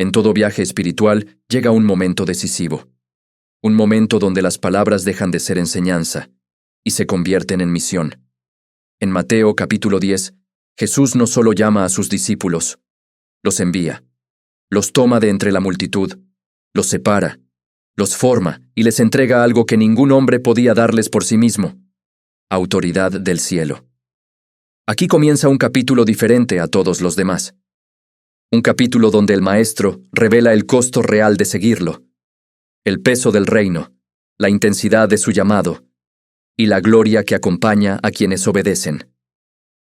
En todo viaje espiritual llega un momento decisivo. Un momento donde las palabras dejan de ser enseñanza y se convierten en misión. En Mateo capítulo 10, Jesús no solo llama a sus discípulos, los envía, los toma de entre la multitud, los separa, los forma y les entrega algo que ningún hombre podía darles por sí mismo: autoridad del cielo. Aquí comienza un capítulo diferente a todos los demás. Un capítulo donde el Maestro revela el costo real de seguirlo, el peso del reino, la intensidad de su llamado y la gloria que acompaña a quienes obedecen.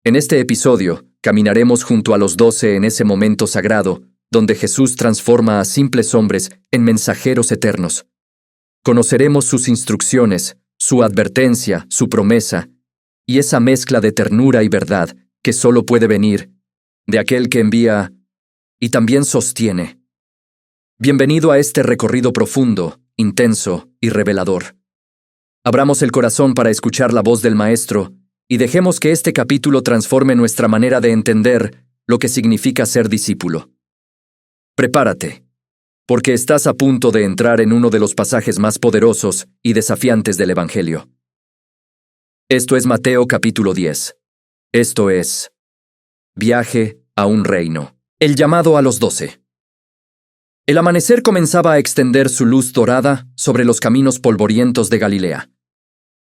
En este episodio, caminaremos junto a los 12 en ese momento sagrado donde Jesús transforma a simples hombres en mensajeros eternos. Conoceremos sus instrucciones, su advertencia, su promesa, y esa mezcla de ternura y verdad que solo puede venir de aquel que envía y también sostiene. Bienvenido a este recorrido profundo, intenso y revelador. Abramos el corazón para escuchar la voz del Maestro y dejemos que este capítulo transforme nuestra manera de entender lo que significa ser discípulo. Prepárate, porque estás a punto de entrar en uno de los pasajes más poderosos y desafiantes del Evangelio. Esto es Mateo capítulo 10. Esto es Viaje a un reino. El llamado a los 12. El amanecer comenzaba a extender su luz dorada sobre los caminos polvorientos de Galilea.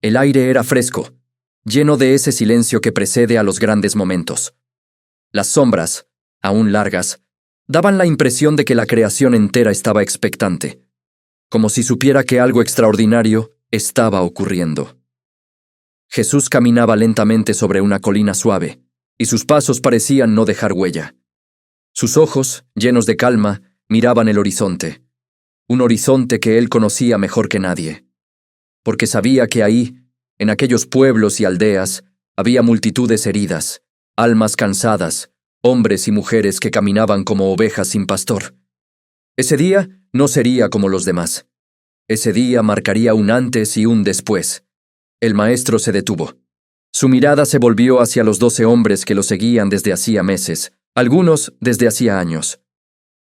El aire era fresco, lleno de ese silencio que precede a los grandes momentos. Las sombras, aún largas, daban la impresión de que la creación entera estaba expectante, como si supiera que algo extraordinario estaba ocurriendo. Jesús caminaba lentamente sobre una colina suave, y sus pasos parecían no dejar huella. Sus ojos, llenos de calma, miraban el horizonte, un horizonte que él conocía mejor que nadie, porque sabía que ahí, en aquellos pueblos y aldeas, había multitudes heridas, almas cansadas, hombres y mujeres que caminaban como ovejas sin pastor. Ese día no sería como los demás. Ese día marcaría un antes y un después. El Maestro se detuvo. Su mirada se volvió hacia los 12 hombres que lo seguían desde hacía meses, algunos desde hacía años.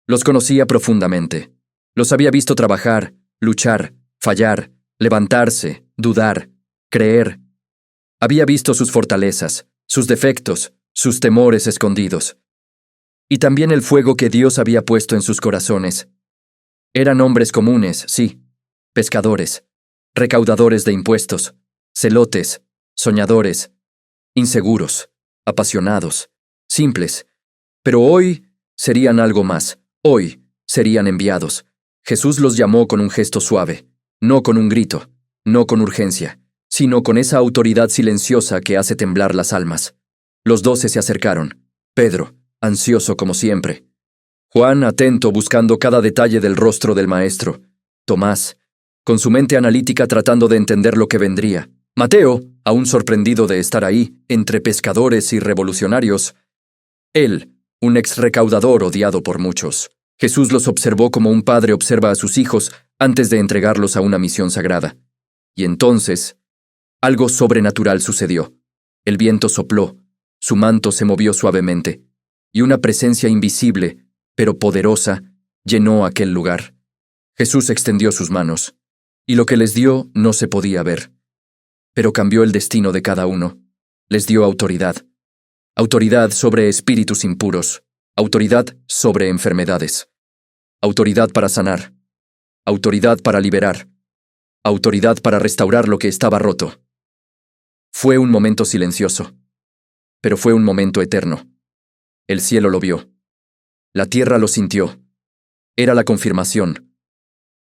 Los conocía profundamente. Los había visto trabajar, luchar, fallar, levantarse, dudar, creer. Había visto sus fortalezas, sus defectos, sus temores escondidos. Y también el fuego que Dios había puesto en sus corazones. Eran hombres comunes, sí, pescadores, recaudadores de impuestos, celotes, soñadores, inseguros, apasionados, simples. Pero hoy serían algo más. Hoy serían enviados. Jesús los llamó con un gesto suave, no con un grito, no con urgencia, sino con esa autoridad silenciosa que hace temblar las almas. Los 12 se acercaron. Pedro, ansioso como siempre. Juan, atento, buscando cada detalle del rostro del Maestro. Tomás, con su mente analítica tratando de entender lo que vendría. Mateo, aún sorprendido de estar ahí, entre pescadores y revolucionarios. Él, un exrecaudador odiado por muchos. Jesús los observó como un padre observa a sus hijos antes de entregarlos a una misión sagrada. Y entonces, algo sobrenatural sucedió. El viento sopló, su manto se movió suavemente, y una presencia invisible, pero poderosa, llenó aquel lugar. Jesús extendió sus manos, y lo que les dio no se podía ver. Pero cambió el destino de cada uno. Les dio autoridad. Autoridad sobre espíritus impuros. Autoridad sobre enfermedades. Autoridad para sanar. Autoridad para liberar. Autoridad para restaurar lo que estaba roto. Fue un momento silencioso, pero fue un momento eterno. El cielo lo vio. La tierra lo sintió. Era la confirmación,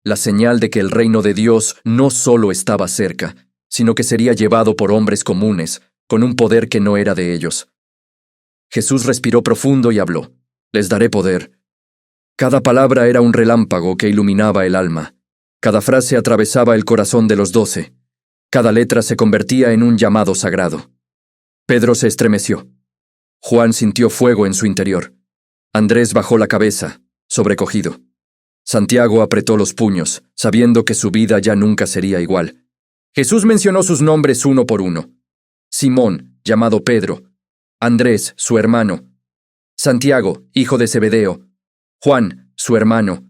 la señal de que el reino de Dios no solo estaba cerca, sino que sería llevado por hombres comunes, con un poder que no era de ellos. Jesús respiró profundo y habló. Les daré poder. Cada palabra era un relámpago que iluminaba el alma. Cada frase atravesaba el corazón de los 12. Cada letra se convertía en un llamado sagrado. Pedro se estremeció. Juan sintió fuego en su interior. Andrés bajó la cabeza, sobrecogido. Santiago apretó los puños, sabiendo que su vida ya nunca sería igual. Jesús mencionó sus nombres uno por uno. Simón, llamado Pedro. Andrés, su hermano. Santiago, hijo de Zebedeo. Juan, su hermano,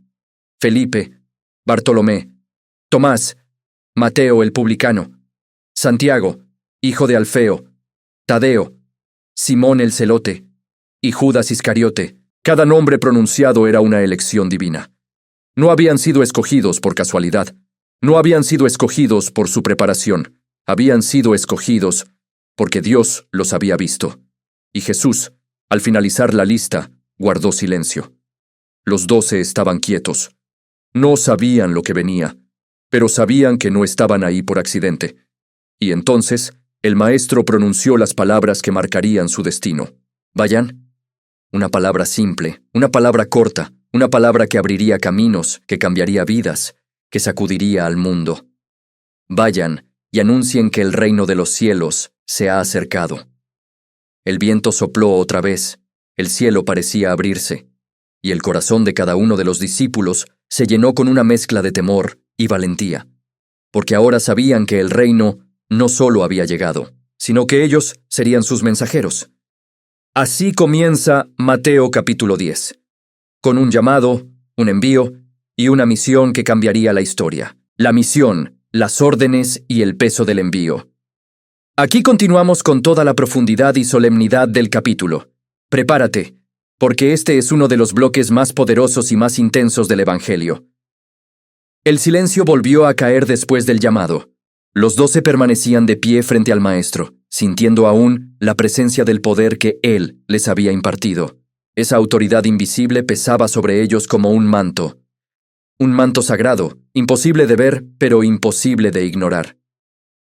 Felipe, Bartolomé, Tomás, Mateo el publicano, Santiago, hijo de Alfeo, Tadeo, Simón el celote, y Judas Iscariote. Cada nombre pronunciado era una elección divina. No habían sido escogidos por casualidad, no habían sido escogidos por su preparación, habían sido escogidos porque Dios los había visto. Y Jesús, al finalizar la lista, guardó silencio. Los 12 estaban quietos. No sabían lo que venía, pero sabían que no estaban ahí por accidente. Y entonces, el maestro pronunció las palabras que marcarían su destino. Vayan. Una palabra simple, una palabra corta, una palabra que abriría caminos, que cambiaría vidas, que sacudiría al mundo. Vayan y anuncien que el reino de los cielos se ha acercado. El viento sopló otra vez, el cielo parecía abrirse, y el corazón de cada uno de los discípulos se llenó con una mezcla de temor y valentía, porque ahora sabían que el reino no solo había llegado, sino que ellos serían sus mensajeros. Así comienza Mateo capítulo 10, con un llamado, un envío y una misión que cambiaría la historia. La misión, las órdenes y el peso del envío. Aquí continuamos con toda la profundidad y solemnidad del capítulo. Prepárate, porque este es uno de los bloques más poderosos y más intensos del Evangelio. El silencio volvió a caer después del llamado. Los 12 permanecían de pie frente al Maestro, sintiendo aún la presencia del poder que Él les había impartido. Esa autoridad invisible pesaba sobre ellos como un manto sagrado, imposible de ver, pero imposible de ignorar.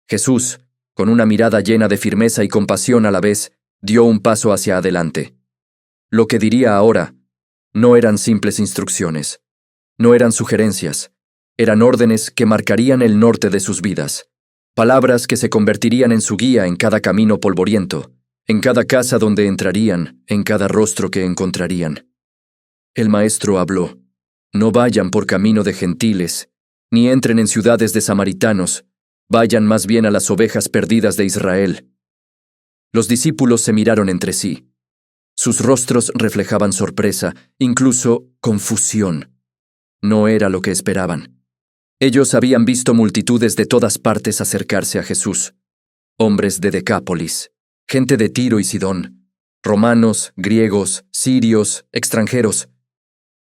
Jesús, con una mirada llena de firmeza y compasión a la vez, dio un paso hacia adelante. Lo que diría ahora no eran simples instrucciones, no eran sugerencias, eran órdenes que marcarían el norte de sus vidas, palabras que se convertirían en su guía en cada camino polvoriento, en cada casa donde entrarían, en cada rostro que encontrarían. El Maestro habló: no vayan por camino de gentiles, ni entren en ciudades de samaritanos, vayan más bien a las ovejas perdidas de Israel. Los discípulos se miraron entre sí. Sus rostros reflejaban sorpresa, incluso confusión. No era lo que esperaban. Ellos habían visto multitudes de todas partes acercarse a Jesús. Hombres de Decápolis, gente de Tiro y Sidón, romanos, griegos, sirios, extranjeros.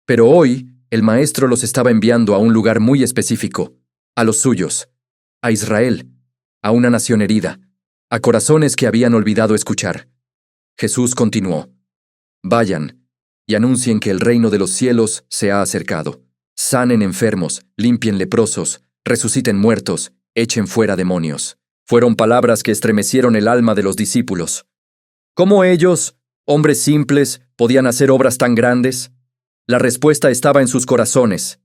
Pero hoy, el Maestro los estaba enviando a un lugar muy específico, a los suyos, a Israel, a una nación herida, a corazones que habían olvidado escuchar. Jesús continuó: vayan y anuncien que el reino de los cielos se ha acercado. Sanen enfermos, limpien leprosos, resuciten muertos, echen fuera demonios. Fueron palabras que estremecieron el alma de los discípulos. ¿Cómo ellos, hombres simples, podían hacer obras tan grandes? La respuesta estaba en sus corazones.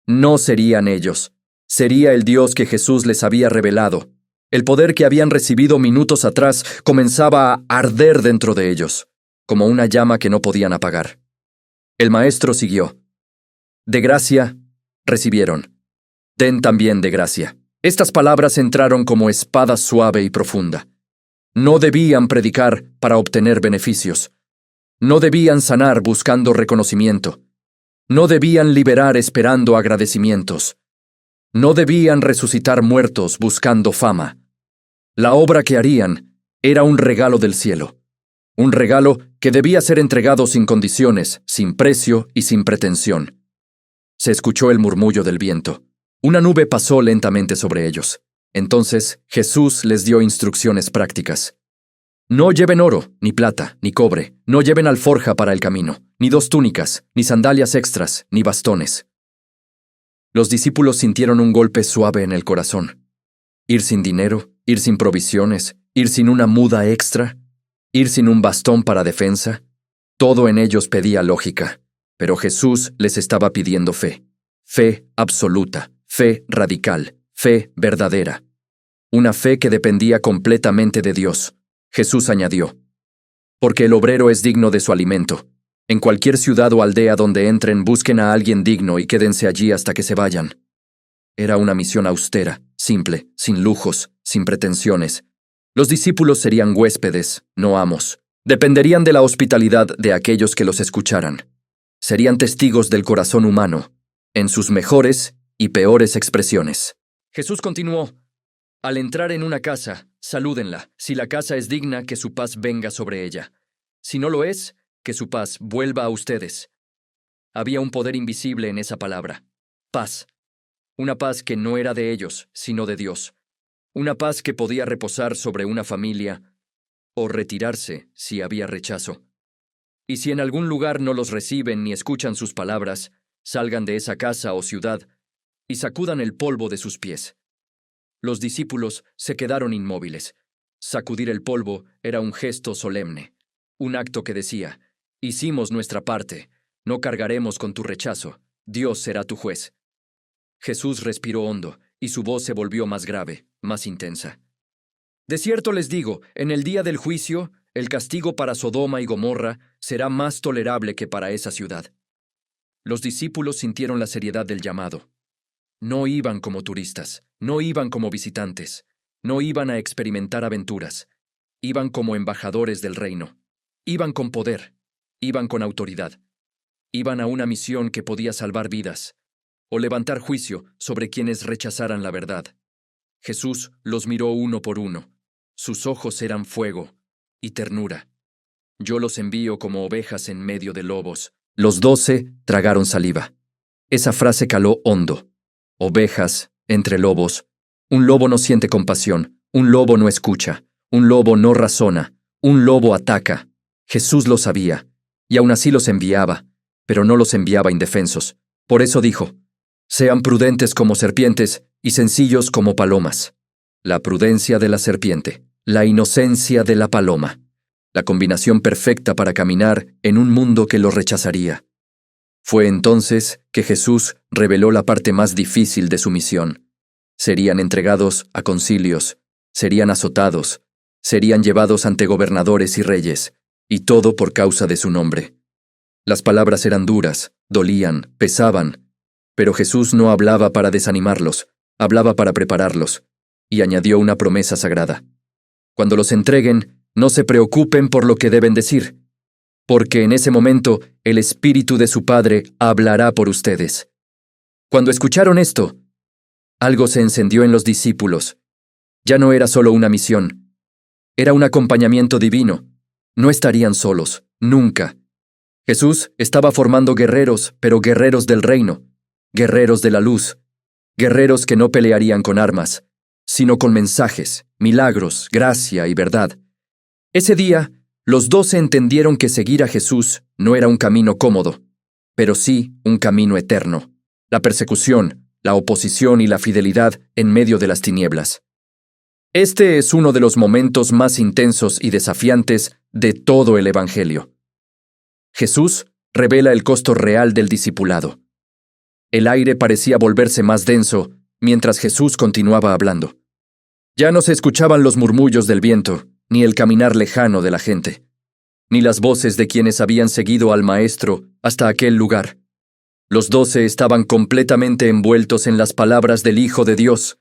No serían ellos. Sería el Dios que Jesús les había revelado. El poder que habían recibido minutos atrás comenzaba a arder dentro de ellos, como una llama que no podían apagar. El Maestro siguió: de gracia recibieron, den también de gracia. Estas palabras entraron como espada suave y profunda. No debían predicar para obtener beneficios. No debían sanar buscando reconocimiento. No debían liberar esperando agradecimientos. No debían resucitar muertos buscando fama. La obra que harían era un regalo del cielo. Un regalo que debía ser entregado sin condiciones, sin precio y sin pretensión. Se escuchó el murmullo del viento. Una nube pasó lentamente sobre ellos. Entonces Jesús les dio instrucciones prácticas. No lleven oro, ni plata, ni cobre, no lleven alforja para el camino, ni 2 túnicas, ni sandalias extras, ni bastones. Los discípulos sintieron un golpe suave en el corazón. Ir sin dinero, ir sin provisiones, ir sin una muda extra, ir sin un bastón para defensa. Todo en ellos pedía lógica, pero Jesús les estaba pidiendo fe. Fe absoluta, fe radical, fe verdadera. Una fe que dependía completamente de Dios. Jesús añadió: porque el obrero es digno de su alimento. En cualquier ciudad o aldea donde entren, busquen a alguien digno y quédense allí hasta que se vayan. Era una misión austera, simple, sin lujos, sin pretensiones. Los discípulos serían huéspedes, no amos. Dependerían de la hospitalidad de aquellos que los escucharan. Serían testigos del corazón humano, en sus mejores y peores expresiones. Jesús continuó: Al entrar en una casa, salúdenla. Si la casa es digna, que su paz venga sobre ella. Si no lo es, que su paz vuelva a ustedes. Había un poder invisible en esa palabra. Paz. Una paz que no era de ellos, sino de Dios. Una paz que podía reposar sobre una familia o retirarse si había rechazo. Y si en algún lugar no los reciben ni escuchan sus palabras, salgan de esa casa o ciudad y sacudan el polvo de sus pies. Los discípulos se quedaron inmóviles. Sacudir el polvo era un gesto solemne, un acto que decía: hicimos nuestra parte, no cargaremos con tu rechazo, Dios será tu juez. Jesús respiró hondo, y su voz se volvió más grave, más intensa. De cierto les digo, en el día del juicio, el castigo para Sodoma y Gomorra será más tolerable que para esa ciudad. Los discípulos sintieron la seriedad del llamado. No iban como turistas, no iban como visitantes, no iban a experimentar aventuras. Iban como embajadores del reino. Iban con poder, iban con autoridad. Iban a una misión que podía salvar vidas o levantar juicio sobre quienes rechazaran la verdad. Jesús los miró uno por uno. Sus ojos eran fuego y ternura. Yo los envío como ovejas en medio de lobos. Los 12 tragaron saliva. Esa frase caló hondo. Ovejas entre lobos. Un lobo no siente compasión, un lobo no escucha, un lobo no razona, un lobo ataca. Jesús lo sabía, y aún así los enviaba, pero no los enviaba indefensos. Por eso dijo: sean prudentes como serpientes y sencillos como palomas. La prudencia de la serpiente, la inocencia de la paloma. La combinación perfecta para caminar en un mundo que los rechazaría. Fue entonces que Jesús reveló la parte más difícil de su misión. Serían entregados a concilios, serían azotados, serían llevados ante gobernadores y reyes, y todo por causa de su nombre. Las palabras eran duras, dolían, pesaban, pero Jesús no hablaba para desanimarlos, hablaba para prepararlos, y añadió una promesa sagrada. Cuando los entreguen, no se preocupen por lo que deben decir, porque en ese momento el Espíritu de su Padre hablará por ustedes. Cuando escucharon esto, algo se encendió en los discípulos. Ya no era solo una misión, era un acompañamiento divino. No estarían solos, nunca. Jesús estaba formando guerreros, pero guerreros del reino, guerreros de la luz, guerreros que no pelearían con armas, sino con mensajes, milagros, gracia y verdad. Ese día, los 12 entendieron que seguir a Jesús no era un camino cómodo, pero sí un camino eterno. La persecución, la oposición y la fidelidad en medio de las tinieblas. Este es uno de los momentos más intensos y desafiantes de todo el Evangelio. Jesús revela el costo real del discipulado. El aire parecía volverse más denso mientras Jesús continuaba hablando. Ya no se escuchaban los murmullos del viento, ni el caminar lejano de la gente, ni las voces de quienes habían seguido al Maestro hasta aquel lugar. Los 12 estaban completamente envueltos en las palabras del Hijo de Dios,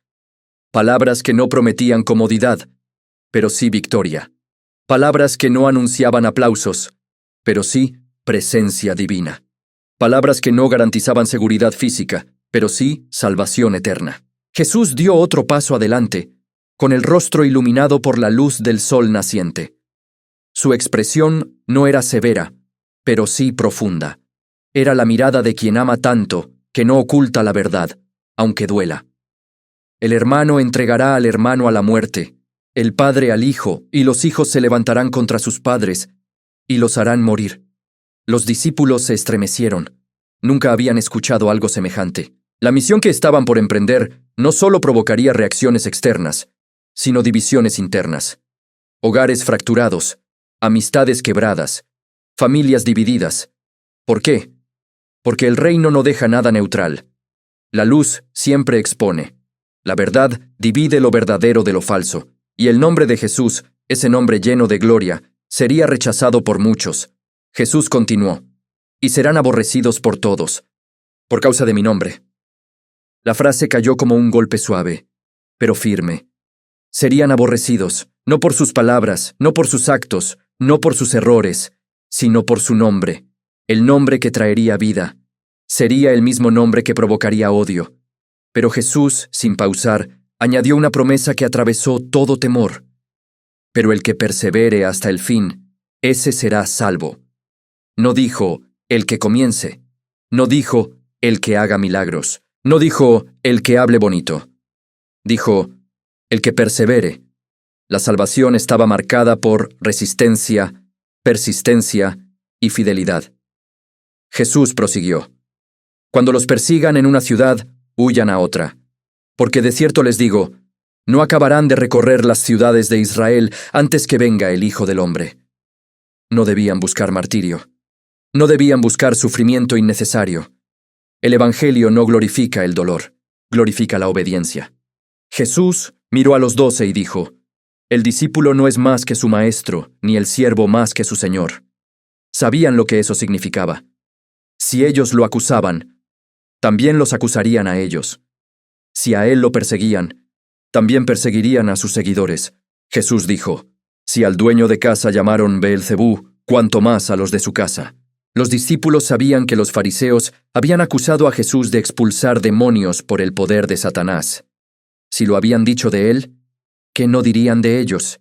palabras que no prometían comodidad, pero sí victoria, palabras que no anunciaban aplausos, pero sí presencia divina, palabras que no garantizaban seguridad física, pero sí salvación eterna. Jesús dio otro paso adelante, con el rostro iluminado por la luz del sol naciente. Su expresión no era severa, pero sí profunda. Era la mirada de quien ama tanto que no oculta la verdad, aunque duela. El hermano entregará al hermano a la muerte, el padre al hijo, y los hijos se levantarán contra sus padres, y los harán morir. Los discípulos se estremecieron. Nunca habían escuchado algo semejante. La misión que estaban por emprender no solo provocaría reacciones externas, sino divisiones internas. Hogares fracturados, amistades quebradas, familias divididas. ¿Por qué? Porque el reino no deja nada neutral. La luz siempre expone. La verdad divide lo verdadero de lo falso, y el nombre de Jesús, ese nombre lleno de gloria, sería rechazado por muchos. Jesús continuó: y serán aborrecidos por todos, por causa de mi nombre. La frase cayó como un golpe suave, pero firme. Serían aborrecidos, no por sus palabras, no por sus actos, no por sus errores, sino por su nombre, el nombre que traería vida, sería el mismo nombre que provocaría odio. Pero Jesús, sin pausar, añadió una promesa que atravesó todo temor. Pero el que persevere hasta el fin, ese será salvo. No dijo, el que comience. No dijo, el que haga milagros. No dijo, el que hable bonito. Dijo, el que persevere. La salvación estaba marcada por resistencia, persistencia y fidelidad. Jesús prosiguió, cuando los persigan en una ciudad, huyan a otra. Porque de cierto les digo, no acabarán de recorrer las ciudades de Israel antes que venga el Hijo del Hombre. No debían buscar martirio. No debían buscar sufrimiento innecesario. El Evangelio no glorifica el dolor, glorifica la obediencia. Jesús miró a los 12 y dijo, el discípulo no es más que su maestro, ni el siervo más que su señor. Sabían lo que eso significaba. Si ellos lo acusaban, también los acusarían a ellos. Si a él lo perseguían, también perseguirían a sus seguidores. Jesús dijo, si al dueño de casa llamaron Beelzebú, cuánto más a los de su casa. Los discípulos sabían que los fariseos habían acusado a Jesús de expulsar demonios por el poder de Satanás. Si lo habían dicho de él, ¿qué no dirían de ellos?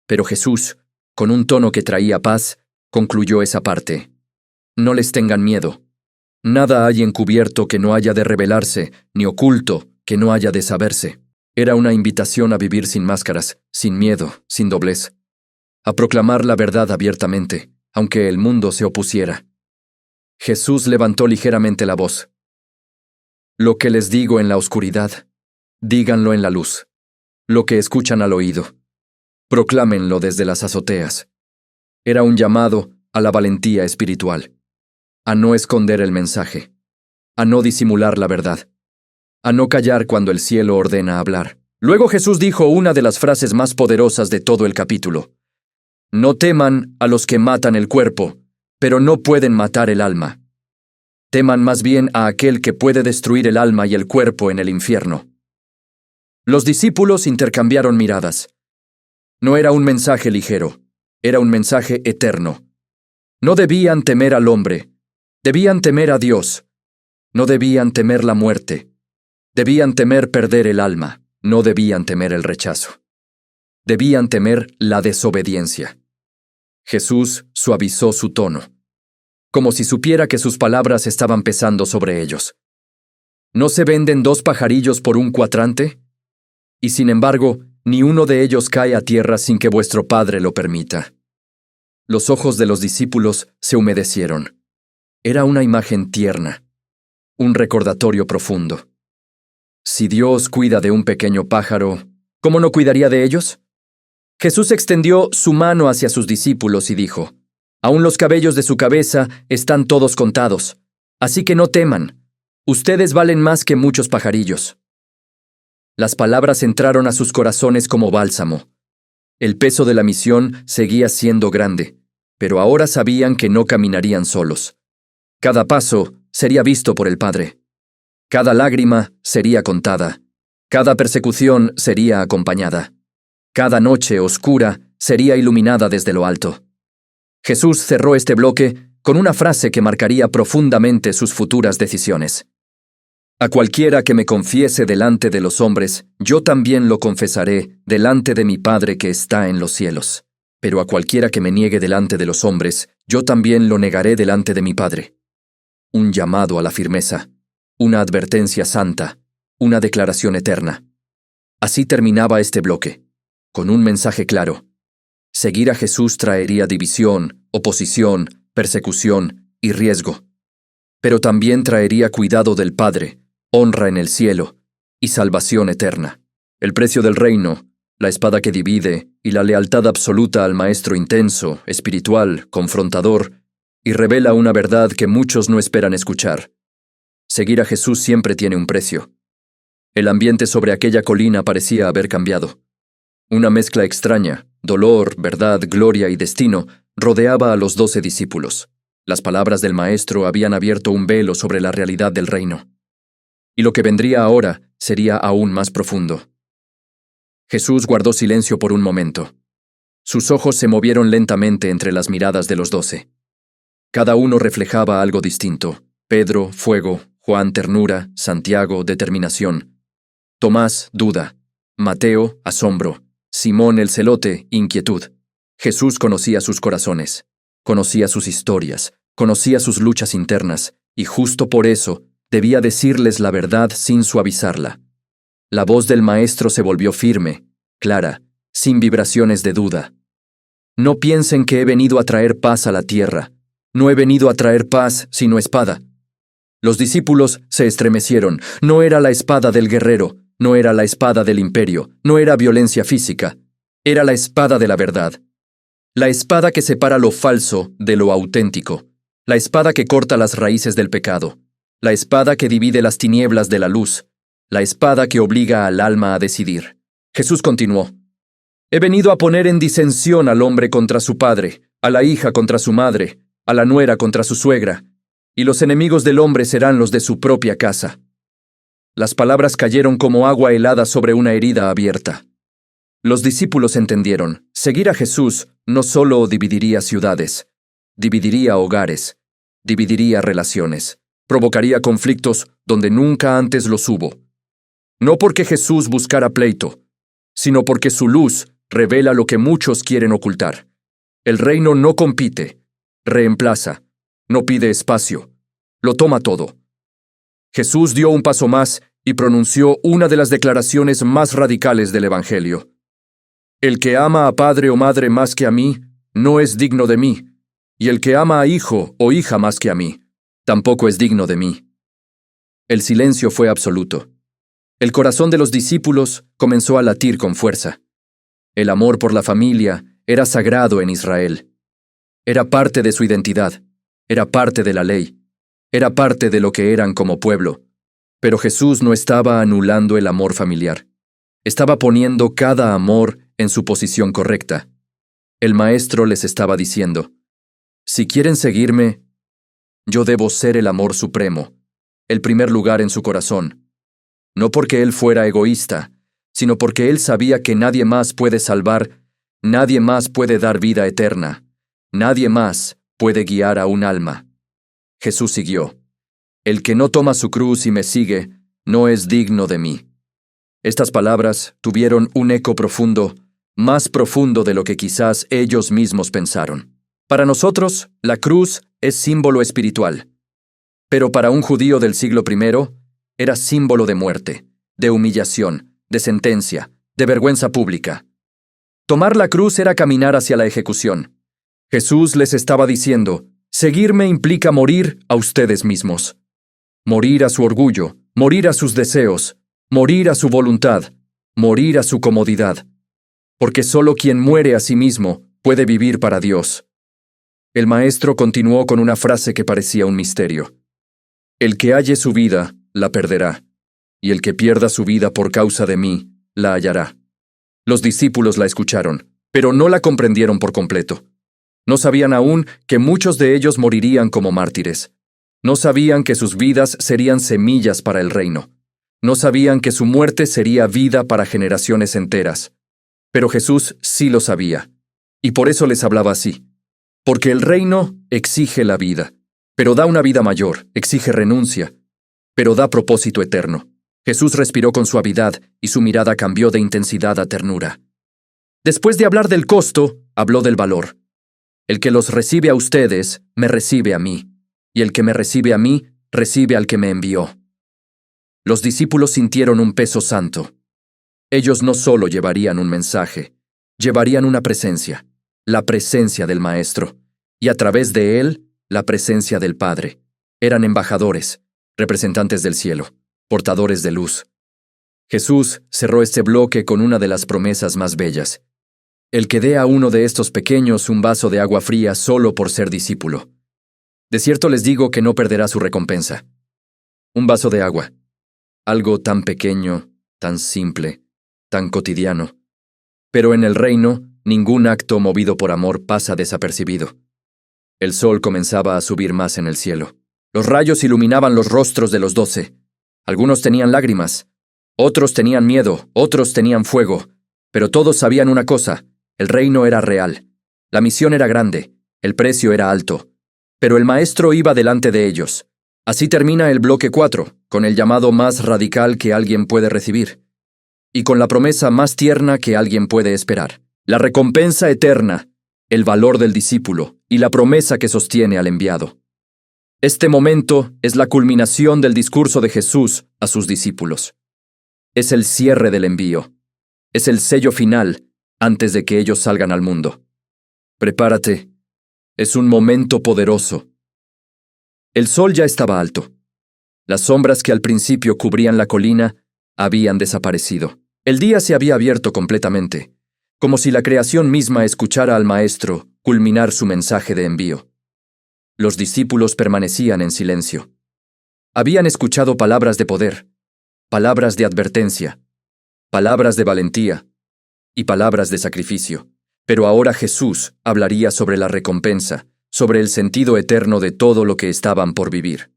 Pero Jesús, con un tono que traía paz, concluyó esa parte. No les tengan miedo. Nada hay encubierto que no haya de revelarse, ni oculto que no haya de saberse. Era una invitación a vivir sin máscaras, sin miedo, sin doblez. A proclamar la verdad abiertamente, aunque el mundo se opusiera. Jesús levantó ligeramente la voz. Lo que les digo en la oscuridad, díganlo en la luz. Lo que escuchan al oído, proclámenlo desde las azoteas. Era un llamado a la valentía espiritual, a no esconder el mensaje, a no disimular la verdad, a no callar cuando el cielo ordena hablar. Luego Jesús dijo una de las frases más poderosas de todo el capítulo. No teman a los que matan el cuerpo, pero no pueden matar el alma. Teman más bien a aquel que puede destruir el alma y el cuerpo en el infierno. Los discípulos intercambiaron miradas. No era un mensaje ligero, era un mensaje eterno. No debían temer al hombre, debían temer a Dios. No debían temer la muerte, debían temer perder el alma, no debían temer el rechazo. Debían temer la desobediencia. Jesús suavizó su tono, como si supiera que sus palabras estaban pesando sobre ellos. ¿No se venden 2 pajarillos por un cuatrante? Y sin embargo, ni uno de ellos cae a tierra sin que vuestro Padre lo permita. Los ojos de los discípulos se humedecieron. Era una imagen tierna, un recordatorio profundo. Si Dios cuida de un pequeño pájaro, ¿cómo no cuidaría de ellos? Jesús extendió su mano hacia sus discípulos y dijo, aún los cabellos de su cabeza están todos contados, así que no teman, ustedes valen más que muchos pajarillos. Las palabras entraron a sus corazones como bálsamo. El peso de la misión seguía siendo grande, pero ahora sabían que no caminarían solos. Cada paso sería visto por el Padre. Cada lágrima sería contada. Cada persecución sería acompañada. Cada noche oscura sería iluminada desde lo alto. Jesús cerró este bloque con una frase que marcaría profundamente sus futuras decisiones. A cualquiera que me confiese delante de los hombres, yo también lo confesaré delante de mi Padre que está en los cielos. Pero a cualquiera que me niegue delante de los hombres, yo también lo negaré delante de mi Padre. Un llamado a la firmeza, una advertencia santa, una declaración eterna. Así terminaba este bloque, con un mensaje claro. Seguir a Jesús traería división, oposición, persecución y riesgo. Pero también traería cuidado del Padre, honra en el cielo y salvación eterna. El precio del reino, la espada que divide y la lealtad absoluta al maestro intenso, espiritual, confrontador, y revela una verdad que muchos no esperan escuchar. Seguir a Jesús siempre tiene un precio. El ambiente sobre aquella colina parecía haber cambiado. Una mezcla extraña, dolor, verdad, gloria y destino, rodeaba a los 12 discípulos. Las palabras del maestro habían abierto un velo sobre la realidad del reino. Y lo que vendría ahora sería aún más profundo. Jesús guardó silencio por un momento. Sus ojos se movieron lentamente entre las miradas de los 12. Cada uno reflejaba algo distinto. Pedro, fuego; Juan, ternura; Santiago, determinación; Tomás, duda; Mateo, asombro; Simón el celote, inquietud. Jesús conocía sus corazones, conocía sus historias, conocía sus luchas internas, y justo por eso debía decirles la verdad sin suavizarla. La voz del Maestro se volvió firme, clara, sin vibraciones de duda. No piensen que he venido a traer paz a la tierra. No he venido a traer paz, sino espada. Los discípulos se estremecieron. No era la espada del guerrero, no era la espada del imperio, no era violencia física. Era la espada de la verdad. La espada que separa lo falso de lo auténtico. La espada que corta las raíces del pecado. La espada que divide las tinieblas de la luz. La espada que obliga al alma a decidir. Jesús continuó: He venido a poner en disensión al hombre contra su padre, a la hija contra su madre, a la nuera contra su suegra, y los enemigos del hombre serán los de su propia casa. Las palabras cayeron como agua helada sobre una herida abierta. Los discípulos entendieron: seguir a Jesús no solo dividiría ciudades, dividiría hogares, dividiría relaciones, provocaría conflictos donde nunca antes los hubo. No porque Jesús buscara pleito, sino porque su luz revela lo que muchos quieren ocultar. El reino no compite, reemplaza, no pide espacio, lo toma todo. Jesús dio un paso más y pronunció una de las declaraciones más radicales del Evangelio. El que ama a padre o madre más que a mí, no es digno de mí, y el que ama a hijo o hija más que a mí, tampoco es digno de mí. El silencio fue absoluto. El corazón de los discípulos comenzó a latir con fuerza. El amor por la familia era sagrado en Israel. Era parte de su identidad, era parte de la ley, era parte de lo que eran como pueblo. Pero Jesús no estaba anulando el amor familiar. Estaba poniendo cada amor en su posición correcta. El Maestro les estaba diciendo: si quieren seguirme, yo debo ser el amor supremo, el primer lugar en su corazón. No porque Él fuera egoísta, sino porque Él sabía que nadie más puede salvar, nadie más puede dar vida eterna, nadie más puede guiar a un alma. Jesús siguió: el que no toma su cruz y me sigue, no es digno de mí. Estas palabras tuvieron un eco profundo, más profundo de lo que quizás ellos mismos pensaron. Para nosotros, la cruz es símbolo espiritual. Pero para un judío del siglo I, era símbolo de muerte, de humillación, de sentencia, de vergüenza pública. Tomar la cruz era caminar hacia la ejecución. Jesús les estaba diciendo: seguirme implica morir a ustedes mismos. Morir a su orgullo, morir a sus deseos, morir a su voluntad, morir a su comodidad. Porque solo quien muere a sí mismo puede vivir para Dios. El Maestro continuó con una frase que parecía un misterio: el que halle su vida, la perderá, y el que pierda su vida por causa de mí, la hallará. Los discípulos la escucharon, pero no la comprendieron por completo. No sabían aún que muchos de ellos morirían como mártires. No sabían que sus vidas serían semillas para el reino. No sabían que su muerte sería vida para generaciones enteras. Pero Jesús sí lo sabía, y por eso les hablaba así. Porque el reino exige la vida, pero da una vida mayor, exige renuncia, pero da propósito eterno. Jesús respiró con suavidad y su mirada cambió de intensidad a ternura. Después de hablar del costo, habló del valor. El que los recibe a ustedes, me recibe a mí, y el que me recibe a mí, recibe al que me envió. Los discípulos sintieron un peso santo. Ellos no solo llevarían un mensaje, llevarían una presencia, la presencia del Maestro, y a través de él, la presencia del Padre. Eran embajadores, representantes del cielo, portadores de luz. Jesús cerró este bloque con una de las promesas más bellas: el que dé a uno de estos pequeños un vaso de agua fría solo por ser discípulo. De cierto les digo que no perderá su recompensa. Un vaso de agua, algo tan pequeño, tan simple, tan cotidiano. Pero en el reino, ningún acto movido por amor pasa desapercibido. El sol comenzaba a subir más en el cielo. Los rayos iluminaban los rostros de los 12. Algunos tenían lágrimas, otros tenían miedo, otros tenían fuego, pero todos sabían una cosa: el reino era real, la misión era grande, el precio era alto. Pero el Maestro iba delante de ellos. Así termina el bloque 4, con el llamado más radical que alguien puede recibir, y con la promesa más tierna que alguien puede esperar. La recompensa eterna, el valor del discípulo y la promesa que sostiene al enviado. Este momento es la culminación del discurso de Jesús a sus discípulos. Es el cierre del envío. Es el sello final antes de que ellos salgan al mundo. Prepárate. Es un momento poderoso. El sol ya estaba alto. Las sombras que al principio cubrían la colina habían desaparecido. El día se había abierto completamente, como si la creación misma escuchara al Maestro culminar su mensaje de envío. Los discípulos permanecían en silencio. Habían escuchado palabras de poder, palabras de advertencia, palabras de valentía y palabras de sacrificio. Pero ahora Jesús hablaría sobre la recompensa, sobre el sentido eterno de todo lo que estaban por vivir.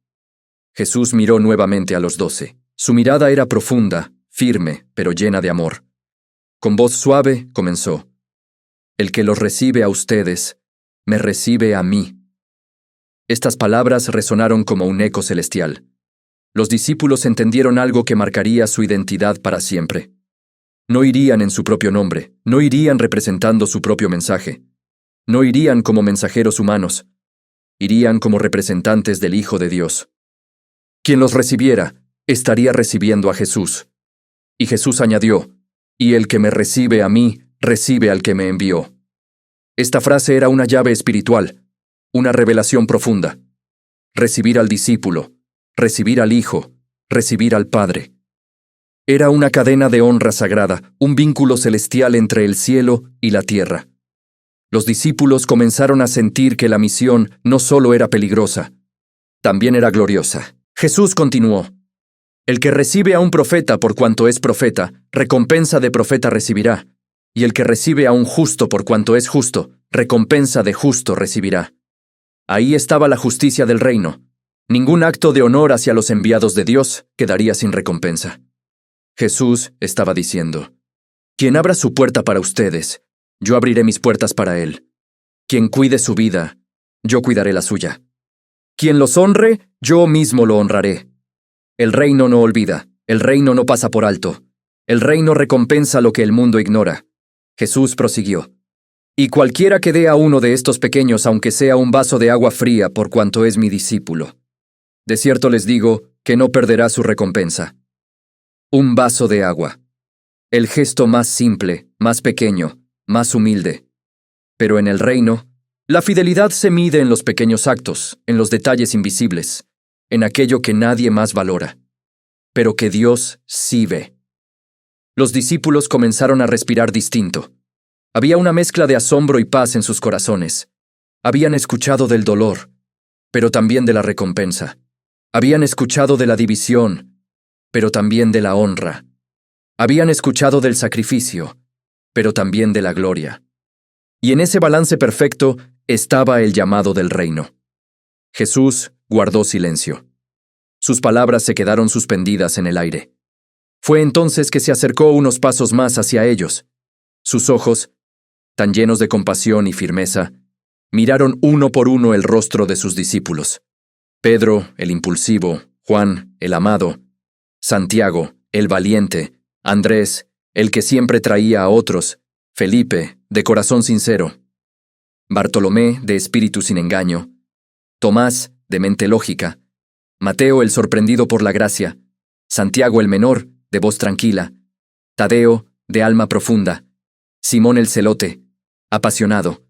Jesús miró nuevamente a los 12. Su mirada era profunda, firme, pero llena de amor. Con voz suave comenzó: El que los recibe a ustedes, me recibe a mí. Estas palabras resonaron como un eco celestial. Los discípulos entendieron algo que marcaría su identidad para siempre. No irían en su propio nombre, no irían representando su propio mensaje, no irían como mensajeros humanos, irían como representantes del Hijo de Dios. Quien los recibiera estaría recibiendo a Jesús. Y Jesús añadió: Y el que me recibe a mí, recibe al que me envió. Esta frase era una llave espiritual, una revelación profunda. Recibir al discípulo, recibir al Hijo, recibir al Padre. Era una cadena de honra sagrada, un vínculo celestial entre el cielo y la tierra. Los discípulos comenzaron a sentir que la misión no solo era peligrosa, también era gloriosa. Jesús continuó: El que recibe a un profeta por cuanto es profeta, recompensa de profeta recibirá, y el que recibe a un justo por cuanto es justo, recompensa de justo recibirá. Ahí estaba la justicia del reino. Ningún acto de honor hacia los enviados de Dios quedaría sin recompensa. Jesús estaba diciendo: Quien abra su puerta para ustedes, yo abriré mis puertas para él. Quien cuide su vida, yo cuidaré la suya. Quien los honre, yo mismo lo honraré. El reino no olvida, el reino no pasa por alto. El reino recompensa lo que el mundo ignora. Jesús prosiguió: Y cualquiera que dé a uno de estos pequeños, aunque sea un vaso de agua fría, por cuanto es mi discípulo, de cierto les digo que no perderá su recompensa. Un vaso de agua. El gesto más simple, más pequeño, más humilde. Pero en el reino, la fidelidad se mide en los pequeños actos, en los detalles invisibles, en aquello que nadie más valora, pero que Dios sí ve. Los discípulos comenzaron a respirar distinto. Había una mezcla de asombro y paz en sus corazones. Habían escuchado del dolor, pero también de la recompensa. Habían escuchado de la división, pero también de la honra. Habían escuchado del sacrificio, pero también de la gloria. Y en ese balance perfecto estaba el llamado del reino. Jesús guardó silencio. Sus palabras se quedaron suspendidas en el aire. Fue entonces que se acercó unos pasos más hacia ellos. Sus ojos, tan llenos de compasión y firmeza, miraron uno por uno el rostro de sus discípulos. Pedro, el impulsivo; Juan, el amado; Santiago, el valiente; Andrés, el que siempre traía a otros; Felipe, de corazón sincero; Bartolomé, de espíritu sin engaño; Tomás, de mente lógica; Mateo, el sorprendido por la gracia; Santiago el menor, de voz tranquila; Tadeo, de alma profunda; Simón el celote, apasionado;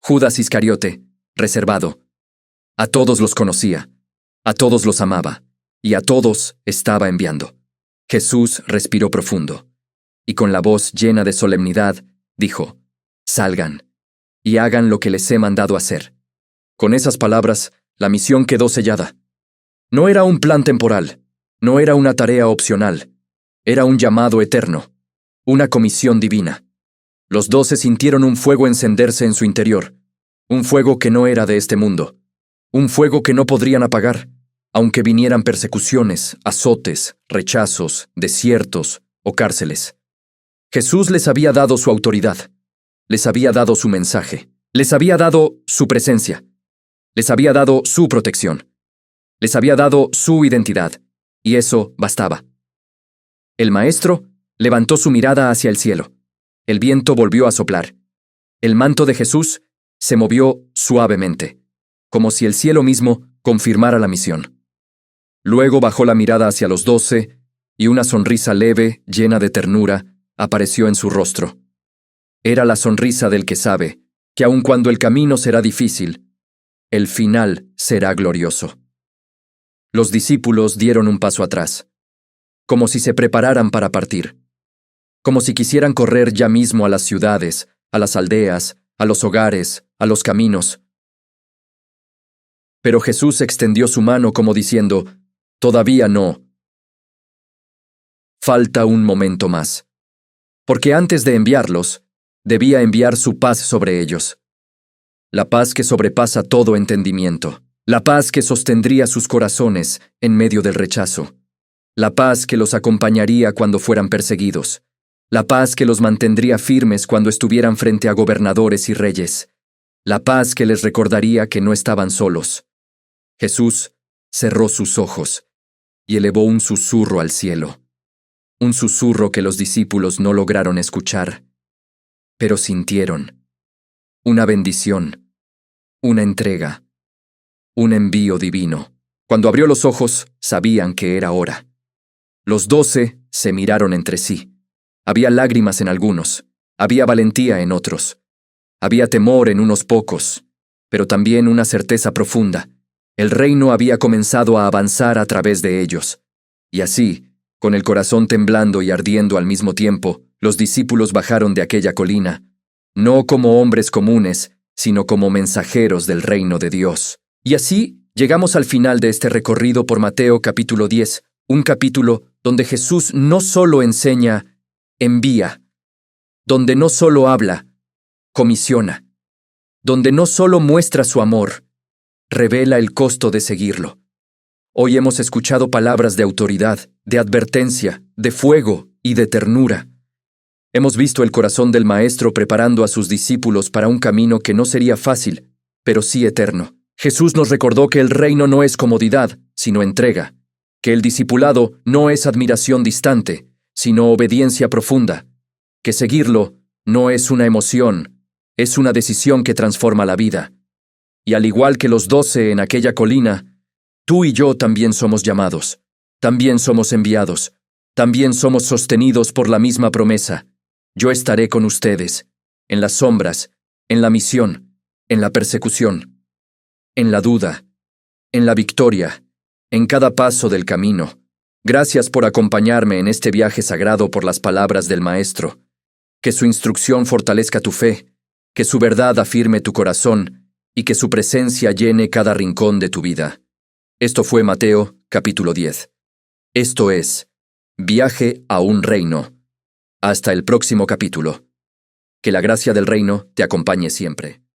Judas Iscariote, reservado. A todos los conocía, a todos los amaba, y a todos estaba enviando. Jesús respiró profundo, y con la voz llena de solemnidad, dijo: Salgan, y hagan lo que les he mandado hacer. Con esas palabras, la misión quedó sellada. No era un plan temporal, no era una tarea opcional, era un llamado eterno, una comisión divina. Los 12 sintieron un fuego encenderse en su interior, un fuego que no era de este mundo, un fuego que no podrían apagar, aunque vinieran persecuciones, azotes, rechazos, desiertos o cárceles. Jesús les había dado su autoridad, les había dado su mensaje, les había dado su presencia. Les había dado su protección. Les había dado su identidad, y eso bastaba. El maestro levantó su mirada hacia el cielo. El viento volvió a soplar. El manto de Jesús se movió suavemente, como si el cielo mismo confirmara la misión. Luego bajó la mirada hacia los 12, y una sonrisa leve, llena de ternura, apareció en su rostro. Era la sonrisa del que sabe que aun cuando el camino será difícil, el final será glorioso. Los discípulos dieron un paso atrás, como si se prepararan para partir, como si quisieran correr ya mismo a las ciudades, a las aldeas, a los hogares, a los caminos. Pero Jesús extendió su mano como diciendo, «Todavía no. Falta un momento más». Porque antes de enviarlos, debía enviar su paz sobre ellos. La paz que sobrepasa todo entendimiento. La paz que sostendría sus corazones en medio del rechazo. La paz que los acompañaría cuando fueran perseguidos. La paz que los mantendría firmes cuando estuvieran frente a gobernadores y reyes. La paz que les recordaría que no estaban solos. Jesús cerró sus ojos y elevó un susurro al cielo. Un susurro que los discípulos no lograron escuchar, pero sintieron. Una bendición, una entrega, un envío divino. Cuando abrió los ojos, sabían que era hora. Los 12 se miraron entre sí. Había lágrimas en algunos, había valentía en otros, había temor en unos pocos, pero también una certeza profunda. El reino había comenzado a avanzar a través de ellos. Y así, con el corazón temblando y ardiendo al mismo tiempo, los discípulos bajaron de aquella colina, no como hombres comunes, sino como mensajeros del reino de Dios. Y así llegamos al final de este recorrido por Mateo capítulo 10, un capítulo donde Jesús no solo enseña, envía, donde no solo habla, comisiona, donde no solo muestra su amor, revela el costo de seguirlo. Hoy hemos escuchado palabras de autoridad, de advertencia, de fuego y de ternura. Hemos visto el corazón del Maestro preparando a sus discípulos para un camino que no sería fácil, pero sí eterno. Jesús nos recordó que el reino no es comodidad, sino entrega, que el discipulado no es admiración distante, sino obediencia profunda, que seguirlo no es una emoción, es una decisión que transforma la vida. Y al igual que los 12 en aquella colina, tú y yo también somos llamados, también somos enviados, también somos sostenidos por la misma promesa. Yo estaré con ustedes, en las sombras, en la misión, en la persecución, en la duda, en la victoria, en cada paso del camino. Gracias por acompañarme en este viaje sagrado por las palabras del Maestro. Que su instrucción fortalezca tu fe, que su verdad afirme tu corazón, y que su presencia llene cada rincón de tu vida. Esto fue Mateo, capítulo 10. Esto es, Viaje a un reino. Hasta el próximo capítulo. Que la gracia del reino te acompañe siempre.